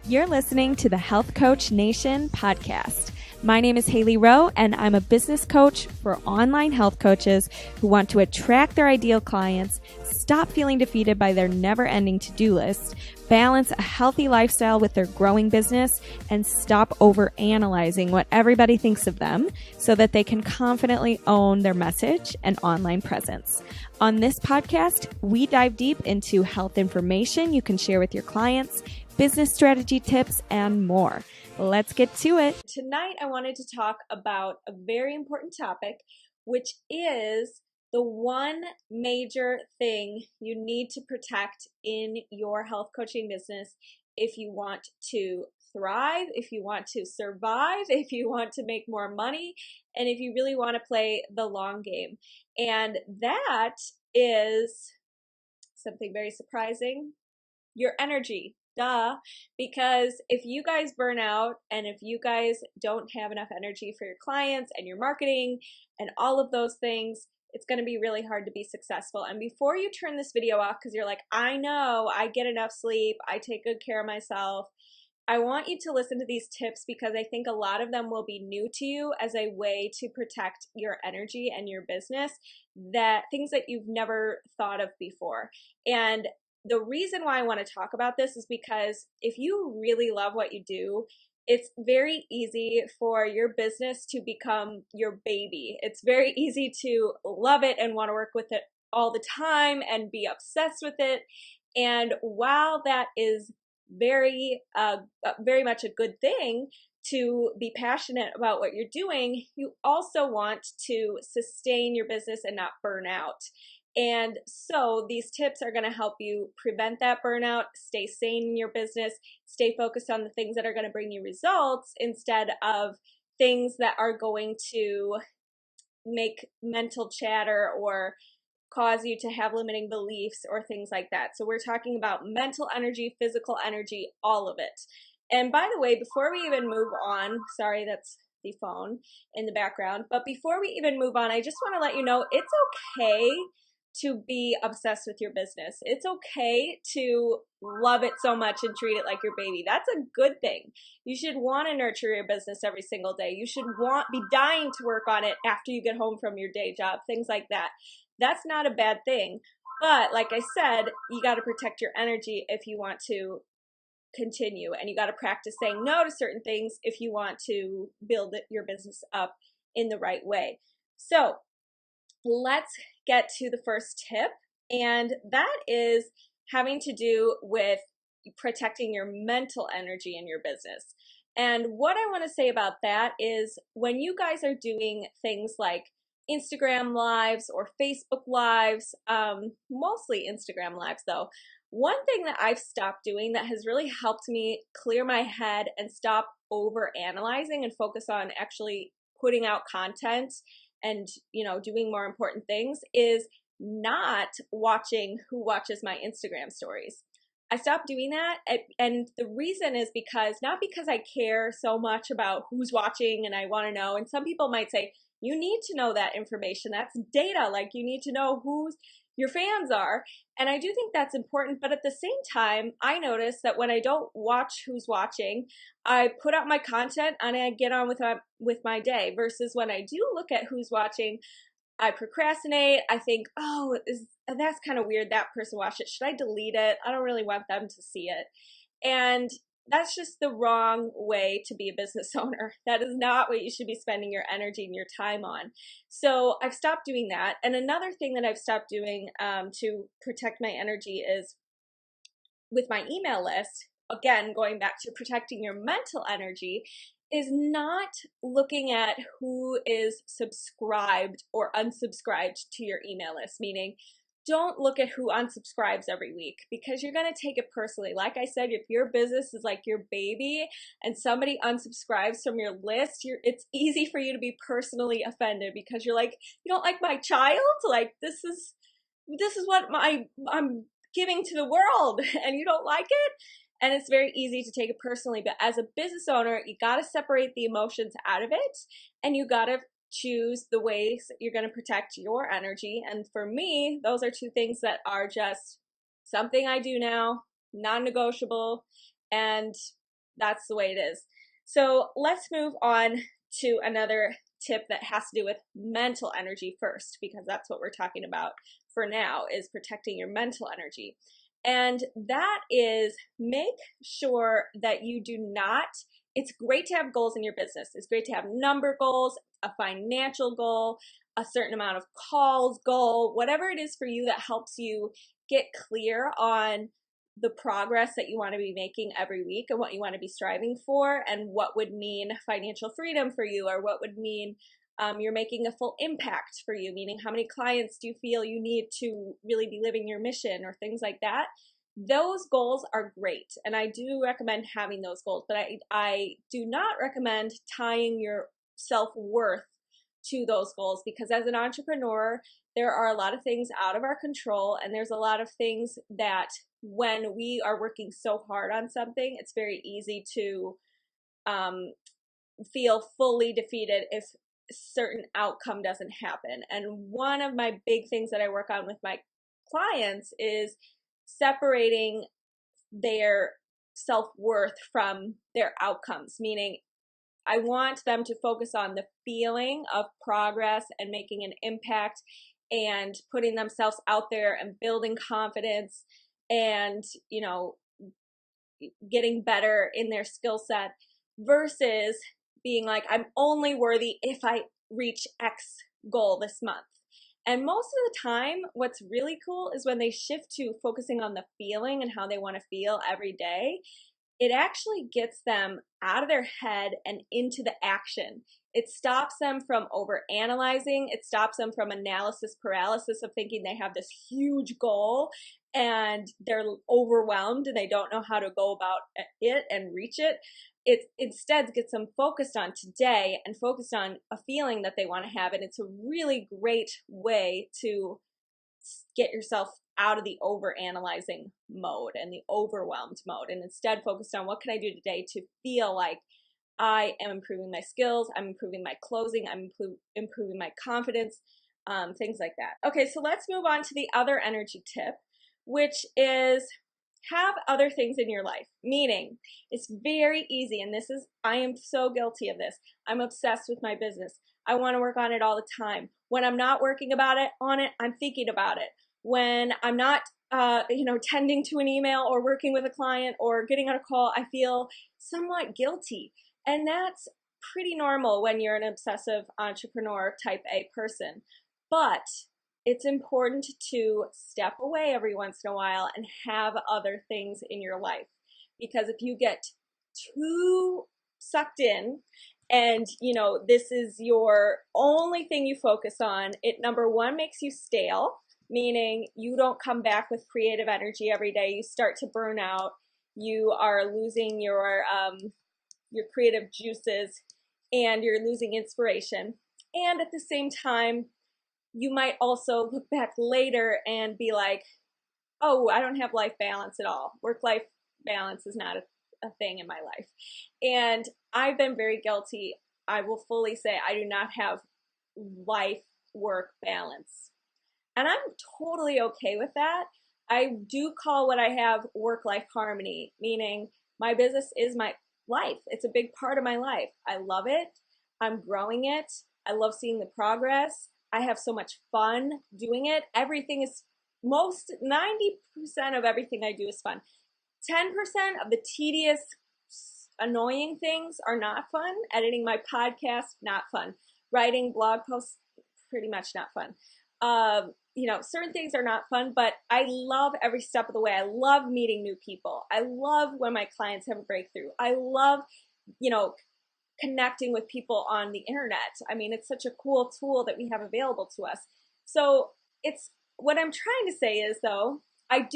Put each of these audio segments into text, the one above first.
You're listening to the Health Coach Nation podcast. My name is Hailey Rowe, and I'm a business coach for online health coaches who want to attract their ideal clients, stop feeling defeated by their never-ending to-do list, balance a healthy lifestyle with their growing business, and stop over-analyzing what everybody thinks of them so that they can confidently own their message and online presence. On this podcast, we dive deep into health information you can share with your clients, business strategy tips, and more. Let's get to it. Tonight, I wanted to talk about a very important topic, which is the one major thing you need to protect in your health coaching business if you want to thrive, if you want to survive, if you want to make more money, and if you really want to play the long game. And that is something very surprising: your energy. Duh. Because if you guys burn out and if you guys don't have enough energy for your clients and your marketing and all of those things, it's going to be really hard to be successful. And before you turn this video off, because you're like, I know, I get enough sleep, I take good care of myself, I want you to listen to these tips because I think a lot of them will be new to you as a way to protect your energy and your business, that things that you've never thought of before. And the reason why I want to talk about this is because if you really love what you do, it's very easy for your business to become your baby. It's very easy to love it and want to work with it all the time and be obsessed with it. And while that is very much a good thing to be passionate about what you're doing, you also want to sustain your business and not burn out. And so these tips are going to help you prevent that burnout, stay sane in your business, stay focused on the things that are going to bring you results instead of things that are going to make mental chatter or cause you to have limiting beliefs or things like that. So we're talking about mental energy, physical energy, all of it. And by the way, before we even move on, sorry, that's the phone in the background, but before we even move on, I just want to let you know it's okay to be obsessed with your business. It's okay to love it so much and treat it like your baby. That's a good thing. You should want to nurture your business every single day. You should be dying to work on it after you get home from your day job, things like that. That's not a bad thing. But like I said, you got to protect your energy if you want to continue, and you got to practice saying no to certain things if you want to build your business up in the right way. So let's get to the first tip, and that is having to do with protecting your mental energy in your business. And what I want to say about that is when you guys are doing things like Instagram lives or Facebook lives, mostly Instagram lives though, one thing that I've stopped doing that has really helped me clear my head and stop over analyzing and focus on actually putting out content and, doing more important things is not watching who watches my Instagram stories. I stopped doing that. And the reason is not because I care so much about who's watching and I want to know. And some people might say, you need to know that information. That's data. Like, you need to know who's your fans are. And I do think that's important. But at the same time, I notice that when I don't watch who's watching, I put out my content and I get on with my day, versus when I do look at who's watching, I procrastinate. I think, that's kind of weird. That person watched it. Should I delete it? I don't really want them to see it. And that's just the wrong way to be a business owner. That is not what you should be spending your energy and your time on. So I've stopped doing that. And another thing that I've stopped doing to protect my energy is with my email list, again, going back to protecting your mental energy, is not looking at who is subscribed or unsubscribed to your email list, meaning don't look at who unsubscribes every week, because you're going to take it personally. Like I said, if your business is like your baby and somebody unsubscribes from your list, it's easy for you to be personally offended because you're like, you don't like my child? Like, this is what I'm giving to the world and you don't like it? And it's very easy to take it personally. But as a business owner, you got to separate the emotions out of it, and you got to choose the ways that you're going to protect your energy. And for me, those are two things that are just something I do now, non-negotiable, and that's the way it is. So let's move on to another tip that has to do with mental energy first, because that's what we're talking about for now, is protecting your mental energy. And that is, make sure that you do not, it's great to have goals in your business. It's great to have number goals, a financial goal, a certain amount of calls goal, whatever it is for you that helps you get clear on the progress that you want to be making every week and what you want to be striving for, and what would mean financial freedom for you, or what would mean you're making a full impact for you, meaning how many clients do you feel you need to really be living your mission, or things like that. Those goals are great, and I do recommend having those goals, but I do not recommend tying your self-worth to those goals, because as an entrepreneur, there are a lot of things out of our control, and there's a lot of things that when we are working so hard on something, it's very easy to feel fully defeated if a certain outcome doesn't happen. And one of my big things that I work on with my clients is separating their self-worth from their outcomes, meaning I want them to focus on the feeling of progress and making an impact and putting themselves out there and building confidence and, getting better in their skill set, versus being like, I'm only worthy if I reach X goal this month. And most of the time, what's really cool is when they shift to focusing on the feeling and how they want to feel every day. It actually gets them out of their head and into the action. It stops them from over analyzing. It stops them from analysis paralysis of thinking they have this huge goal and they're overwhelmed and they don't know how to go about it and reach it. It instead gets them focused on today and focused on a feeling that they want to have. And it's a really great way to get yourself out of the over analyzing mode and the overwhelmed mode, and instead focused on what can I do today to feel like I am improving my skills, I'm improving my closing, I'm improving my confidence, things like that. Okay, so let's move on to the other energy tip, which is have other things in your life. Meaning, it's very easy, and I am so guilty of this. I'm obsessed with my business. I want to work on it all the time. When I'm not working on it, I'm thinking about it. When I'm not, tending to an email or working with a client or getting on a call, I feel somewhat guilty. And that's pretty normal when you're an obsessive entrepreneur type A person. But it's important to step away every once in a while and have other things in your life. Because if you get too sucked in and this is your only thing you focus on, it number one makes you stale, meaning you don't come back with creative energy every day. You start to burn out. You are losing your creative juices and you're losing inspiration. And at the same time, you might also look back later and be like, oh, I don't have life balance at all. Work-life balance is not a thing in my life. And I've been very guilty. I will fully say I do not have life-work balance. And I'm totally okay with that. I do call what I have work-life harmony, meaning my business is my life. It's a big part of my life. I love it. I'm growing it. I love seeing the progress. I have so much fun doing it. 90% of everything I do is fun. 10% of the tedious, annoying things are not fun. Editing my podcast, not fun. Writing blog posts, pretty much not fun. Certain things are not fun, but I love every step of the way. I love meeting new people. I love when my clients have a breakthrough. I love, connecting with people on the internet. I mean, it's such a cool tool that we have available to us. So what I'm trying to say is, though, I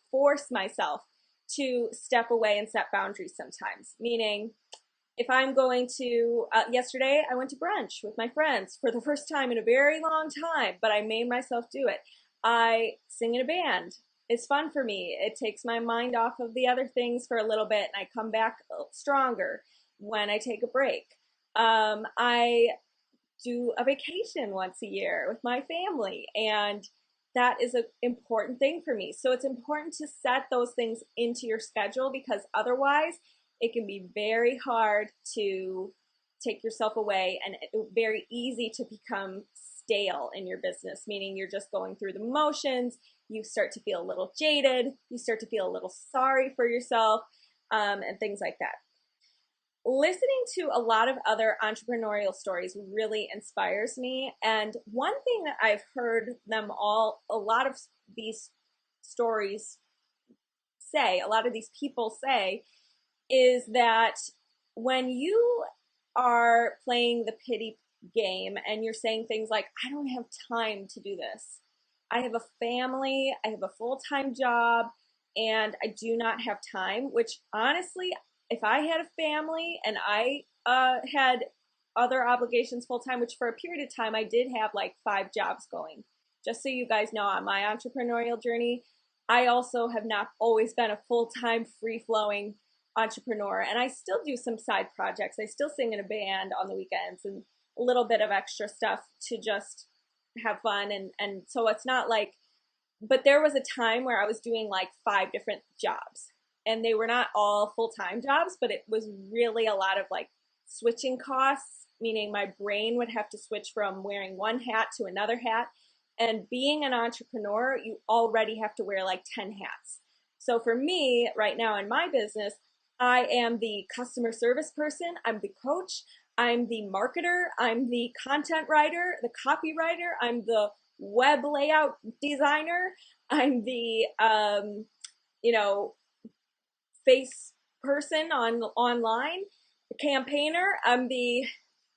force myself to step away and set boundaries sometimes. Meaning, if I'm going to, yesterday I went to brunch with my friends for the first time in a very long time, but I made myself do it. I sing in a band. It's fun for me. It takes my mind off of the other things for a little bit, and I come back stronger when I take a break. I do a vacation once a year with my family, and that is an important thing for me. So it's important to set those things into your schedule, because otherwise it can be very hard to take yourself away, and very easy to become stale in your business, meaning you're just going through the motions. You start to feel a little jaded. You start to feel a little sorry for yourself, and things like that. Listening to a lot of other entrepreneurial stories really inspires me. And one thing that I've heard a lot of these stories say, a lot of these people say, is that when you are playing the pity game and you're saying things like, I don't have time to do this. I have a family, I have a full-time job, and I do not have time, which honestly, if I had a family and I had other obligations full-time, which for a period of time I did have like 5 jobs going. Just so you guys know, on my entrepreneurial journey, I also have not always been a full-time, free-flowing entrepreneur, and I still do some side projects. I still sing in a band on the weekends and a little bit of extra stuff to just have fun, and so it's not like, but there was a time where I was doing like 5 different jobs, and they were not all full-time jobs, but it was really a lot of like switching costs, meaning my brain would have to switch from wearing one hat to another hat. And being an entrepreneur, you already have to wear like 10 hats. So for me right now in my business, I am the customer service person, I'm the coach, I'm the marketer, I'm the content writer, the copywriter, I'm the web layout designer, I'm the face person online, the campaigner, I'm the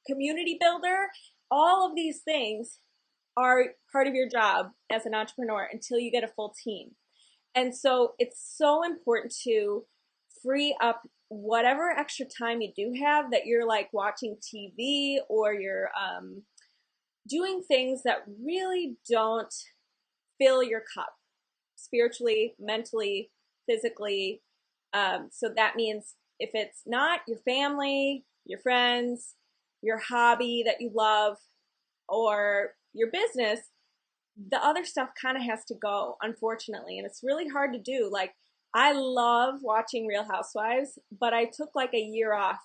community builder. All of these things are part of your job as an entrepreneur until you get a full team. And so it's so important to free up whatever extra time you do have, that you're like watching TV or you're doing things that really don't fill your cup spiritually, mentally, physically. So that means if it's not your family, your friends, your hobby that you love, or your business, the other stuff kind of has to go, unfortunately. And it's really hard to do. Like, I love watching Real Housewives, but I took like a year off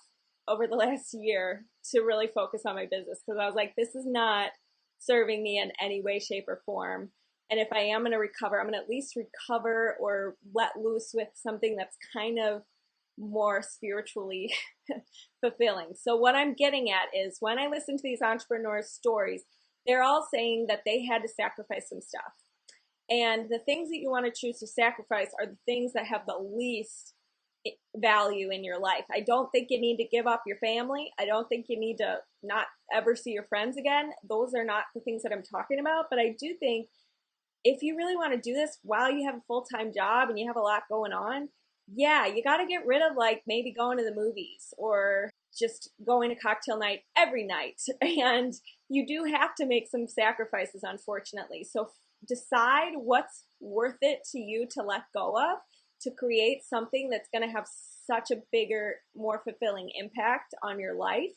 over the last year to really focus on my business, because I was like, this is not serving me in any way, shape, or form. And if I am going to recover, I'm going to at least recover or let loose with something that's kind of more spiritually fulfilling. So what I'm getting at is, when I listen to these entrepreneurs' stories, they're all saying that they had to sacrifice some stuff. And the things that you want to choose to sacrifice are the things that have the least value in your life. I don't think you need to give up your family. I don't think you need to not ever see your friends again. Those are not the things that I'm talking about. But I do think if you really want to do this while you have a full-time job and you have a lot going on, yeah, you got to get rid of like maybe going to the movies or just going to cocktail night every night. And you do have to make some sacrifices, unfortunately. So decide what's worth it to you to let go of, to create something that's going to have such a bigger, more fulfilling impact on your life,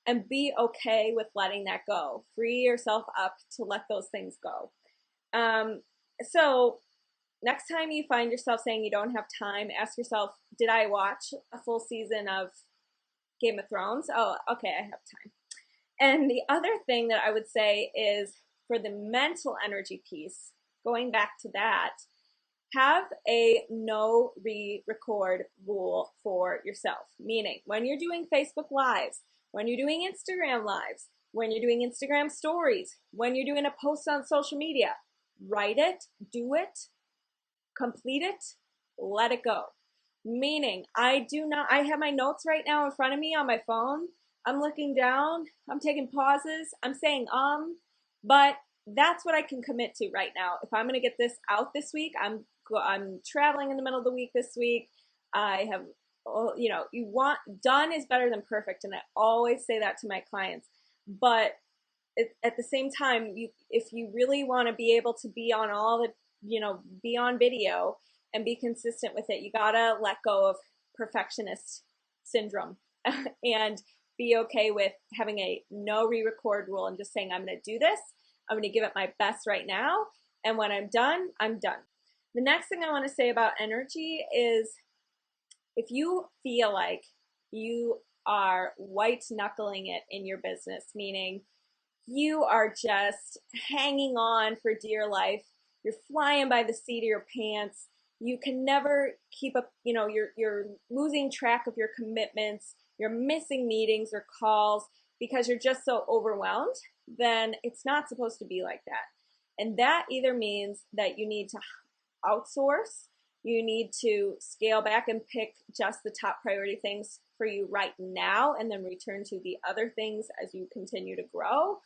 and be okay with letting that go. Free yourself up to let those things go. So next time you find yourself saying you don't have time, ask yourself, did I watch a full season of Game of Thrones? Oh, okay, I have time. And the other thing that I would say is, for the mental energy piece, going back to that, have a no re-record rule for yourself. Meaning, when you're doing Facebook Lives, when you're doing Instagram Lives, when you're doing Instagram Stories, when you're doing a post on social media, write it, do it, complete it, let it go. Meaning, I have my notes right now in front of me on my phone. I'm looking down, I'm taking pauses, I'm saying but that's what I can commit to right now. If I'm going to get this out this week, I'm traveling in the middle of the week this week. I have, done is better than perfect, and I always say that to my clients. But at the same time, if you really want to be able to be on all the, be on video and be consistent with it, you gotta let go of perfectionist syndrome and be okay with having a no re-record rule and just saying, I'm going to do this. I'm going to give it my best right now. And when I'm done, I'm done. The next thing I want to say about energy is if you feel like you are white knuckling it in your business, meaning you are just hanging on for dear life, you're flying by the seat of your pants, you can never keep up, you're losing track of your commitments, you're missing meetings or calls because you're just so overwhelmed, then it's not supposed to be like that. And that either means that you need to outsource, you need to scale back and pick just the top priority things for you right now and then return to the other things as you continue to grow.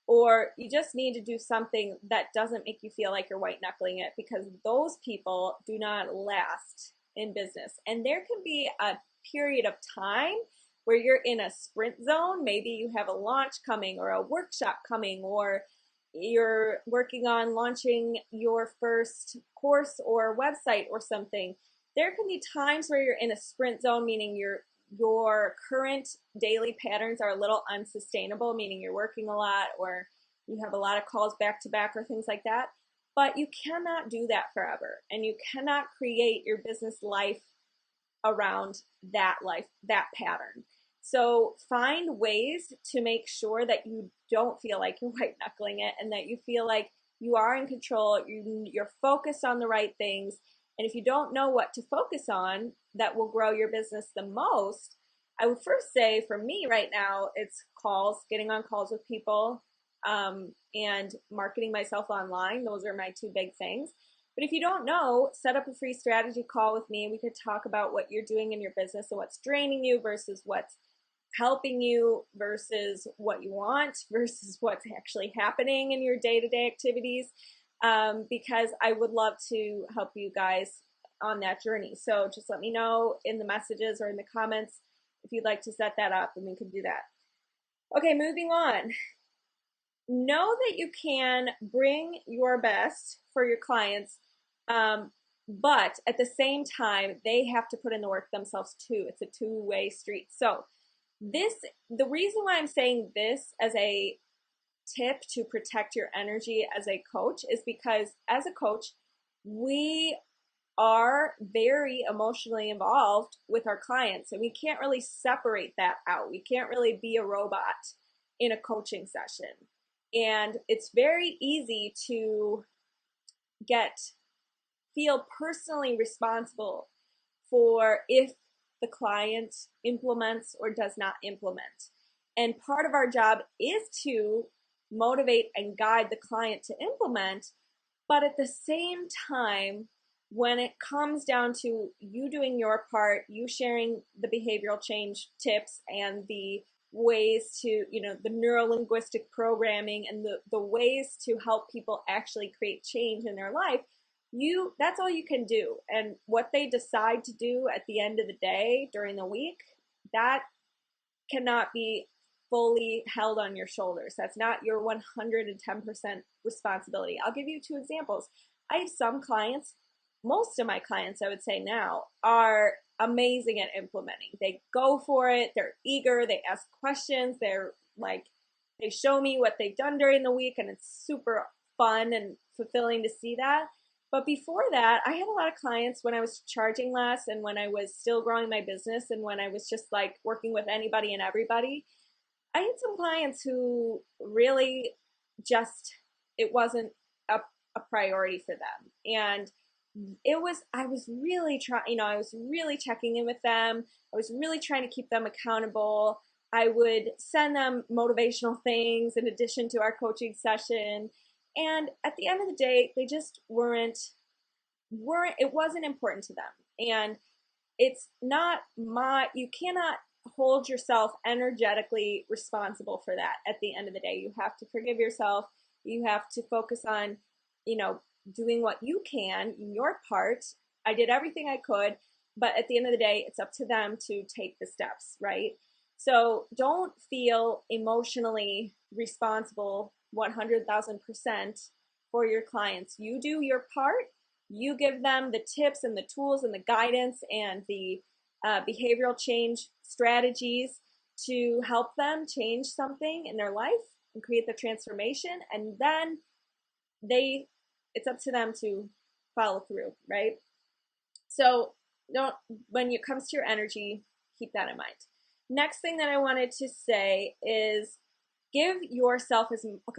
Or you just need to do something that doesn't make you feel like you're white knuckling it, because those people do not last in business. And there can be a period of time where you're in a sprint zone. Maybe you have a launch coming or a workshop coming, or you're working on launching your first course or website or something. There can be times where you're in a sprint zone, meaning your current daily patterns are a little unsustainable, meaning you're working a lot or you have a lot of calls back to back or things like that. But you cannot do that forever, and you cannot create your business life around that pattern. So find ways to make sure that you don't feel like you're white knuckling it, and that you feel like you are in control, you're focused on the right things. And if you don't know what to focus on that will grow your business the most, I would first say for me right now, it's calls, getting on calls with people, and marketing myself online. Those are my two big things. But if you don't know, set up a free strategy call with me. We could talk about what you're doing in your business and what's draining you versus what's helping you versus what you want versus what's actually happening in your day-to-day activities. Because I would love to help you guys on that journey. So just let me know in the messages or in the comments if you'd like to set that up, and we can do that. Okay, moving on. Know that you can bring your best for your clients, but at the same time, they have to put in the work themselves too. It's a two-way street. So the reason why I'm saying this as a tip to protect your energy as a coach is because as a coach, we are very emotionally involved with our clients, and we can't really separate that out. We can't really be a robot in a coaching session. And it's very easy to feel personally responsible for if the client implements or does not implement. And part of our job is to motivate and guide the client to implement, but at the same time, when it comes down to you doing your part, you sharing the behavioral change tips and the ways to, the neuro-linguistic programming and the ways to help people actually create change in their life, that's all you can do. And what they decide to do at the end of the day during the week, that cannot be fully held on your shoulders. That's not your 110% responsibility. I'll give you two examples. I have some clients, most of my clients, I would say now, are amazing at implementing. They go for it. They're eager. They ask questions. They show me what they've done during the week, and it's super fun and fulfilling to see that. But before that, I had a lot of clients when I was charging less and when I was still growing my business and when I was just like working with anybody and everybody. I had some clients who really it wasn't a priority for them. And I was really I was really checking in with them. I was really trying to keep them accountable. I would send them motivational things in addition to our coaching session. And at the end of the day, they just it wasn't important to them. And it's not you cannot hold yourself energetically responsible for that at the end of the day. You have to forgive yourself. You have to focus on, doing what you can, your part. I did everything I could, but at the end of the day, it's up to them to take the steps, right? So don't feel emotionally responsible 100,000% for your clients. You do your part. You give them the tips and the tools and the guidance and the behavioral change strategies to help them change something in their life and create the transformation. And then they it's up to them to follow through, right? So when it comes to your energy, keep that in mind. Next thing that I wanted to say is give yourself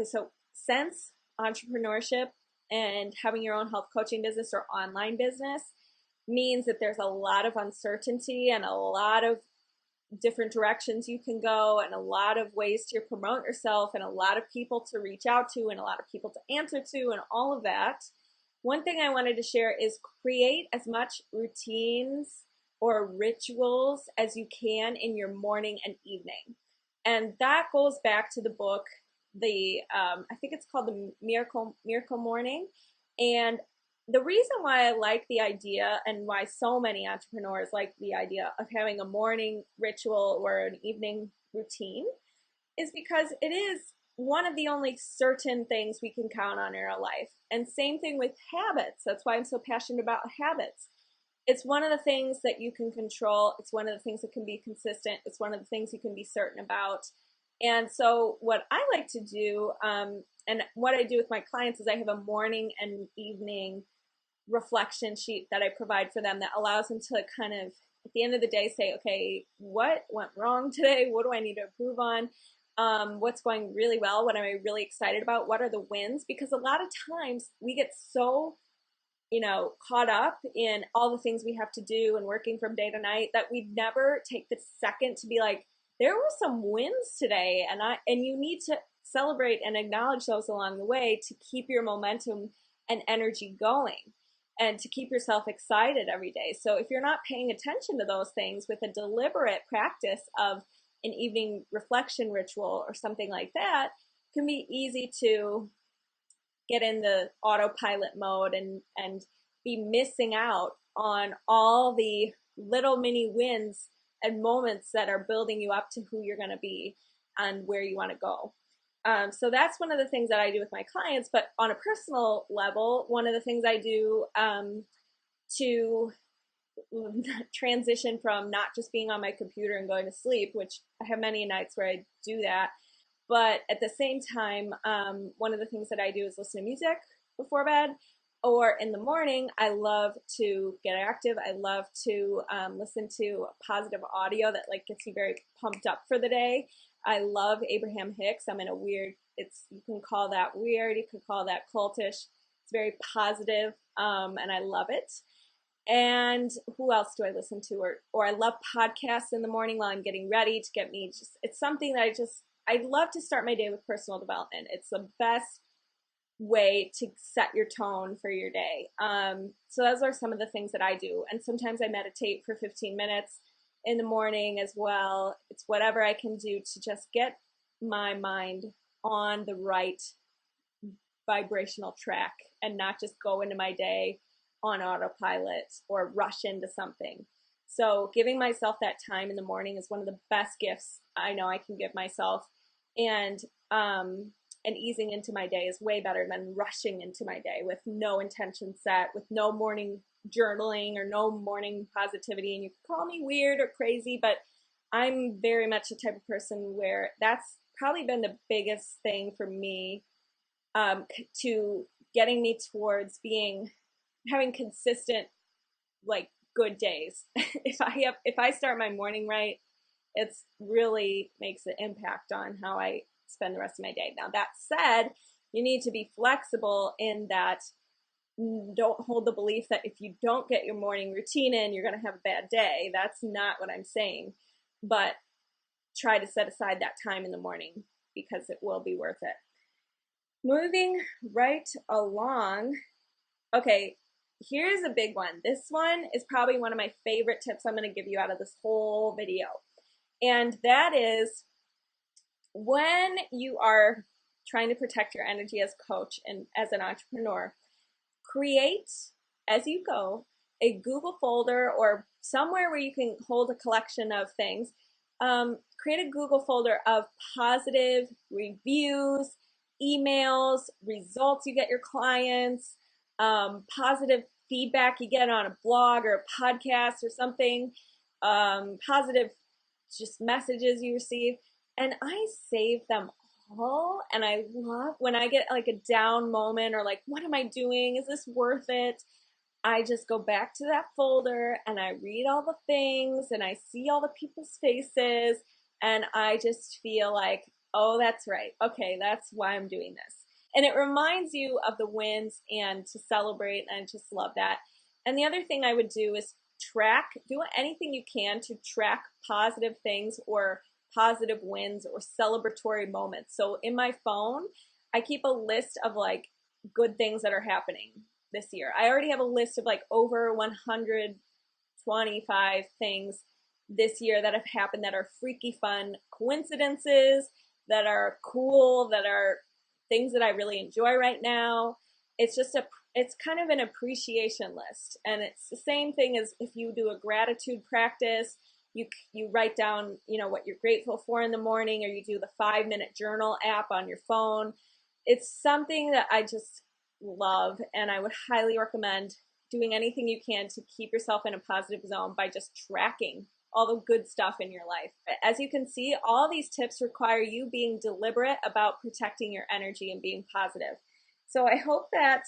so since entrepreneurship and having your own health coaching business or online business means that there's a lot of uncertainty and a lot of different directions you can go and a lot of ways to promote yourself and a lot of people to reach out to and a lot of people to answer to and all of that. One thing I wanted to share is create as much routines or rituals as you can in your morning and evening. And that goes back to the book, I think it's called the Miracle Morning. And the reason why I like the idea and why so many entrepreneurs like the idea of having a morning ritual or an evening routine is because it is one of the only certain things we can count on in our life. And same thing with habits. That's why I'm so passionate about habits. It's one of the things that you can control. It's one of the things that can be consistent. It's one of the things you can be certain about. And so what I like to do, and what I do with my clients is I have a morning and evening reflection sheet that I provide for them that allows them to kind of, at the end of the day, say, okay, what went wrong today? What do I need to improve on? What's going really well? What am I really excited about? What are the wins? Because a lot of times we get so, caught up in all the things we have to do and working from day to night that we never take the second to be like, there were some wins today, and you need to celebrate and acknowledge those along the way to keep your momentum and energy going and to keep yourself excited every day. So if you're not paying attention to those things with a deliberate practice of an evening reflection ritual or something like that, it can be easy to get in the autopilot mode and be missing out on all the little mini wins and moments that are building you up to who you're going to be and where you want to go. So that's one of the things that I do with my clients. But on a personal level, one of the things I do to transition from not just being on my computer and going to sleep, which I have many nights where I do that, but at the same time, one of the things that I do is listen to music before bed, or in the morning. I love to get active. I love to listen to positive audio that gets you very pumped up for the day. I love Abraham Hicks. I'm in a weird, you can call that weird, you could call that cultish. It's very positive, and I love it. And who else do I listen to? Or I love podcasts in the morning while I'm getting ready to get me it's something that I love to start my day with personal development. It's the best way to set your tone for your day. So those are some of the things that I do. And sometimes I meditate for 15 minutes in the morning as well. It's whatever I can do to just get my mind on the right vibrational track and not just go into my day on autopilot or rush into something. So giving myself that time in the morning is one of the best gifts I know I can give myself. And easing into my day is way better than rushing into my day with no intention set, with no morning journaling or no morning positivity. And you can call me weird or crazy, but I'm very much the type of person where that's probably been the biggest thing for me, to getting me towards having consistent, good days. If I start my morning right, it's really makes an impact on how I spend the rest of my day. Now, that said, you need to be flexible in that. Don't hold the belief that if you don't get your morning routine in, you're going to have a bad day. That's not what I'm saying. But try to set aside that time in the morning because it will be worth it. Moving right along. Okay, here's a big one. This one is probably one of my favorite tips I'm going to give you out of this whole video. And that is, when you are trying to protect your energy as a coach and as an entrepreneur, create, as you go, a Google folder or somewhere where you can hold a collection of things. Create a Google folder of positive reviews, emails, results you get your clients, positive feedback you get on a blog or a podcast or something, positive just messages you receive. And I save them full. And I love when I get like a down moment or like, what am I doing? Is this worth it? I just go back to that folder and I read all the things and I see all the people's faces and I just feel like, oh, that's right. Okay, that's why I'm doing this. And it reminds you of the wins and to celebrate, and I just love that. And the other thing I would do is do anything you can to track positive things or positive wins or celebratory moments. So in my phone, I keep a list of like good things that are happening this year. I already have a list of like over 125 things this year that have happened that are freaky fun coincidences, that are cool, that are things that I really enjoy right now. It's kind of an appreciation list. And it's the same thing as if you do a gratitude practice, you write down, what you're grateful for in the morning, or you do the 5-minute journal app on your phone. It's something that I just love, and I would highly recommend doing anything you can to keep yourself in a positive zone by just tracking all the good stuff in your life. As you can see, all these tips require you being deliberate about protecting your energy and being positive. So I hope that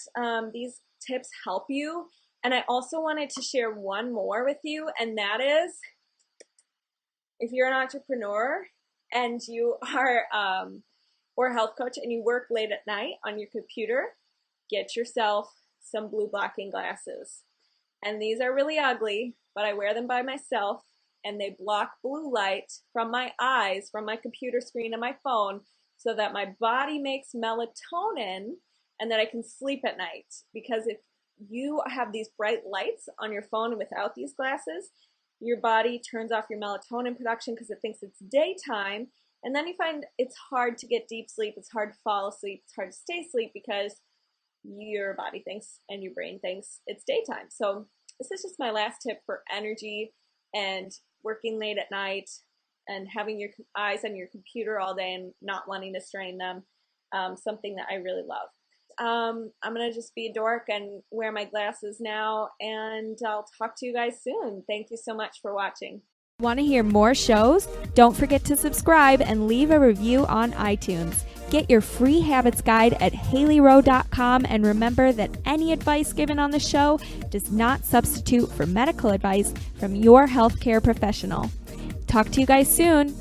these tips help you. And I also wanted to share one more with you, and that is, if you're an entrepreneur and you are or a health coach and you work late at night on your computer, get yourself some blue blocking glasses. And these are really ugly, but I wear them by myself, and they block blue light from my eyes, from my computer screen and my phone, so that my body makes melatonin and that I can sleep at night. Because if you have these bright lights on your phone without these glasses, your body turns off your melatonin production because it thinks it's daytime, and then you find it's hard to get deep sleep, it's hard to fall asleep, it's hard to stay asleep because your body thinks and your brain thinks it's daytime. So this is just my last tip for energy and working late at night and having your eyes on your computer all day and not wanting to strain them, something that I really love. I'm going to just be a dork and wear my glasses now, and I'll talk to you guys soon. Thank you so much for watching. Want to hear more shows? Don't forget to subscribe and leave a review on iTunes. Get your free habits guide at HaileyRowe.com, and remember that any advice given on the show does not substitute for medical advice from your healthcare professional. Talk to you guys soon.